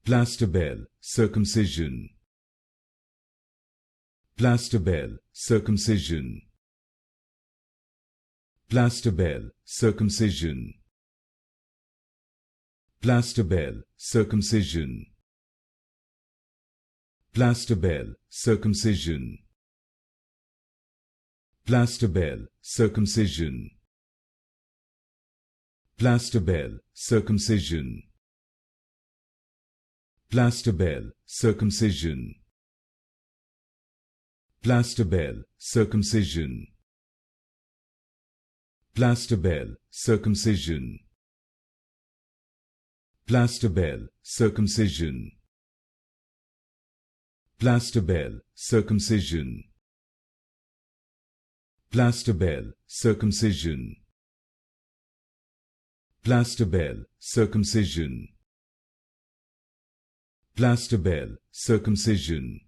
Plastibell Circumcision. Plastibell Circumcision. Plastibell Circumcision. Plastibell Circumcision. Plastibell Circumcision. Plastibell Circumcision. Plastibell Circumcision. Plastibell Circumcision. Plastibell Circumcision. Plastibell Circumcision. Plastibell Circumcision. Plastibell Circumcision. Plastibell Circumcision. Plastibell Circumcision. Plastibell Circumcision.